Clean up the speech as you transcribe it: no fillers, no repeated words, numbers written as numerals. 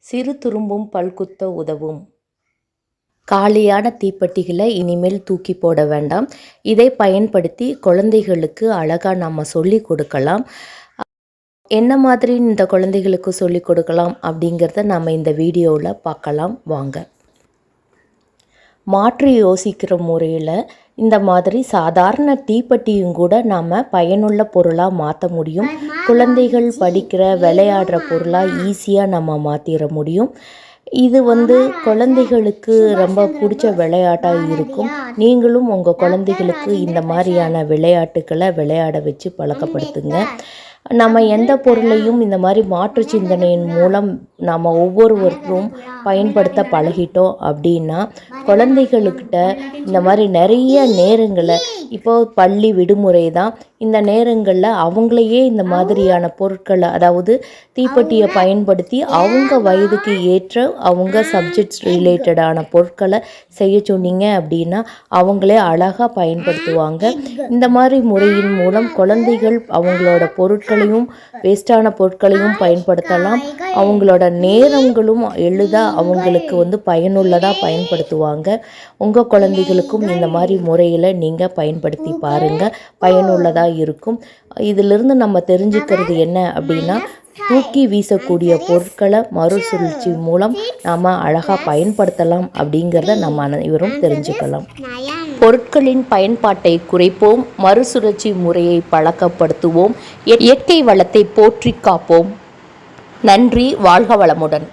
சிறு துரும்பும் பல்குத்த உதவும். காலியான தீப்பெட்டிகளை இனிமேல் தூக்கி போட வேண்டாம். இதை பயன்படுத்தி குழந்தைகளுக்கு அழகாக நம்ம சொல்லி கொடுக்கலாம். என்ன மாதிரி இந்த குழந்தைகளுக்கு சொல்லி கொடுக்கலாம் அப்படிங்கிறத நம்ம இந்த வீடியோவில் பார்க்கலாம் வாங்க. மாற்றி யோசிக்கிற முறையில் இந்த மாதிரி சாதாரண தீப்பெட்டியும் கூட நாம் பயனுள்ள பொருளாக மாற்ற முடியும். குழந்தைகள் படிக்கிற விளையாடுற பொருளாக ஈஸியாக நம்ம மாற்றிட முடியும். இது குழந்தைகளுக்கு ரொம்ப பிடிச்ச விளையாட்டாக இருக்கும். நீங்களும் உங்கள் குழந்தைகளுக்கு இந்த மாதிரியான விளையாட்டுக்களை விளையாட வச்சு பழக்கப்படுத்துங்க. நம்ம எந்த பொருளையும் இந்த மாதிரி மாற்று சிந்தனையின் மூலம் நம்ம ஒவ்வொருவருக்கும் பயன்படுத்த பழகிட்டோம் அப்படின்னா குழந்தைகளுக்கிட்ட இந்த மாதிரி நிறைய நேரங்களை, இப்போது பள்ளி விடுமுறை தான், இந்த நேரங்களில் அவங்களையே இந்த மாதிரியான பொருட்களை, அதாவது தீப்பெட்டியை பயன்படுத்தி அவங்க வயதுக்கு ஏற்ற அவங்க சப்ஜெக்ட்ஸ் ரிலேட்டடான பொருட்களை செய்ய சொன்னீங்க அப்படின்னா அவங்களே அழகாக பயன்படுத்துவாங்க. இந்த மாதிரி முறையின் மூலம் குழந்தைகள் அவங்களோட பொருட்களையும் வேஸ்டான பொருட்களையும் பயன்படுத்தலாம். அவங்களோட நேரங்களும் எளிதாக அவங்களுக்கு பயனுள்ளதாக பயன்படுத்துவாங்க. உங்கள் குழந்தைகளுக்கும் இந்த மாதிரி முறையில் நீங்கள் பயன்படுத்தி பாருங்கள், பயனுள்ளதாக இருக்கும். இதிலிருந்து நம்ம தெரிஞ்சுக்கிறது என்ன அப்படின்னா, தூக்கி வீசக்கூடிய பொருட்களை மறுசுழற்சி மூலம் நாம் அழகாக பயன்படுத்தலாம் அப்படிங்கிறத நம்ம அனைவரும் தெரிஞ்சுக்கலாம். பொருட்களின் பயன்பாட்டை குறைப்போம், மறுசுழற்சி முறையை பழக்கப்படுத்துவோம், இயற்கை வளத்தை போற்றி காப்போம். நன்றி. வாழ்க வளமுடன்.